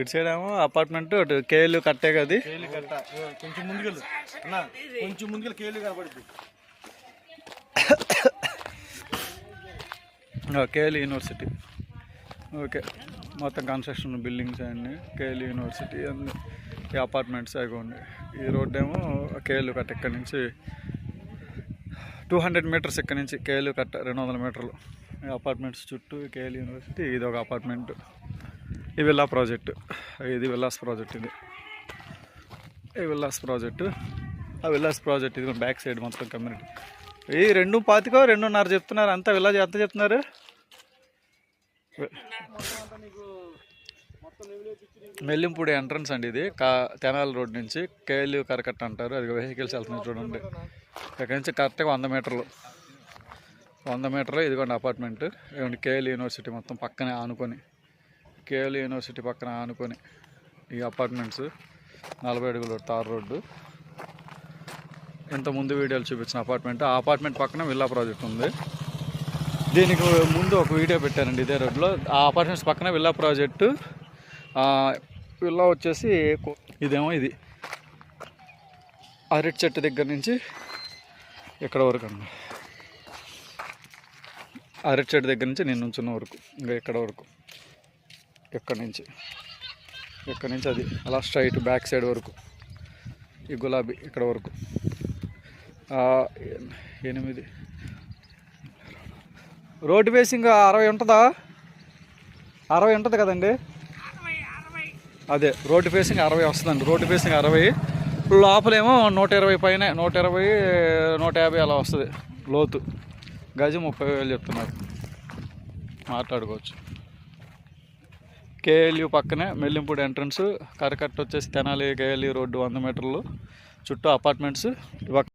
ఇటు సైడ్ ఏమో అపార్ట్మెంట్, అటు కేలు కట్టే కదా. కొంచెం ముందుకెళ్ళు అన్న, కొంచెం ముందుకెళ్ళి కేలు కనబడుతుంది. KL university. ఓకే, మొత్తం కన్స్ట్రక్షన్ బిల్డింగ్స్ అన్నీ కేఎల్ యూనివర్సిటీ అన్నీ. ఈ అపార్ట్మెంట్స్ అయిపోండి. ఈ రోడ్డు ఏమో కేఎల్ కట్ట. ఇక్కడ నుంచి 200 మీటర్స్. ఇక్కడ నుంచి కేఎల్ కట్ట 200 మీటర్లు. ఈ అపార్ట్మెంట్స్ చుట్టూ కేఎల్ యూనివర్సిటీ. ఇది ఒక అపార్ట్మెంట్. ఈ విల్లా ప్రాజెక్టు. ఇది విల్లాస్ ప్రాజెక్ట్. ఇది ఈ విల్లాస్ ప్రాజెక్టు. ఆ విల్లాస్ ప్రాజెక్ట్ ఇది బ్యాక్ సైడ్ మొత్తం కమ్యూనిటీ. ఈ 2.25 2.5 చెప్తున్నారు. అంతా విల్లా ఎంత చెప్తున్నారు? మెల్లింపూడి ఎంట్రన్స్ అండి ఇది. తెనాలి రోడ్ నుంచి కేఎల్ కరకట్ట అంటారు. అది వెహికల్స్ వెళ్తున్నాయి చూడండి. ఇక్కడ నుంచి కరెక్ట్గా 100 మీటర్లు. 100 మీటర్లు. ఇదిగోండి అపార్ట్మెంట్. ఇదిగోండి కేఎల్ యూనివర్సిటీ మొత్తం పక్కనే ఆనుకొని. కేఎల్ యూనివర్సిటీ పక్కన ఆనుకొని ఈ అపార్ట్మెంట్స్. 40 అడుగులు తార్ రోడ్డు. ఇంత ముందు వీడియోలు చూపించిన అపార్ట్మెంట్. ఆ అపార్ట్మెంట్ పక్కన విల్లా ప్రాజెక్ట్ ఉంది. దీనికి ముందు ఒక వీడియో పెట్టానండి ఇదే రోడ్లో. ఆ అపార్ట్మెంట్స్ పక్కన విల్లా ప్రాజెక్టు. విల్లా వచ్చేసి ఇదేమో ఇది అరటి చెట్టు దగ్గర నుంచి ఇక్కడ వరకు అండి. అరటి చెట్టు దగ్గర నుంచి నేను నుంచున్న వరకు ఇంకా ఇక్కడ వరకు. ఇక్కడ నుంచి అది అలా స్ట్రైట్ బ్యాక్ సైడ్ వరకు. ఈ గులాబీ ఇక్కడ వరకు 8. రోడ్డు ఫేసింగ్ 60 ఉంటుందా? 60 ఉంటుంది కదండి. అదే రోడ్డు ఫేసింగ్ 60 వస్తుందండి. Road facing 60. లోపలేమో 120 పైన 120 150 అలా వస్తుంది లోతు. గజం 30,000 చెప్తున్నారు. మాట్లాడుకోవచ్చు. కేఎల్యూ పక్కనే మెల్లింపూడి ఎంట్రన్స్. కరకట్ట వచ్చేసి తెనాలి కేఎల్యూ రోడ్డు 100 మీటర్లు. చుట్టూ అపార్ట్మెంట్స్.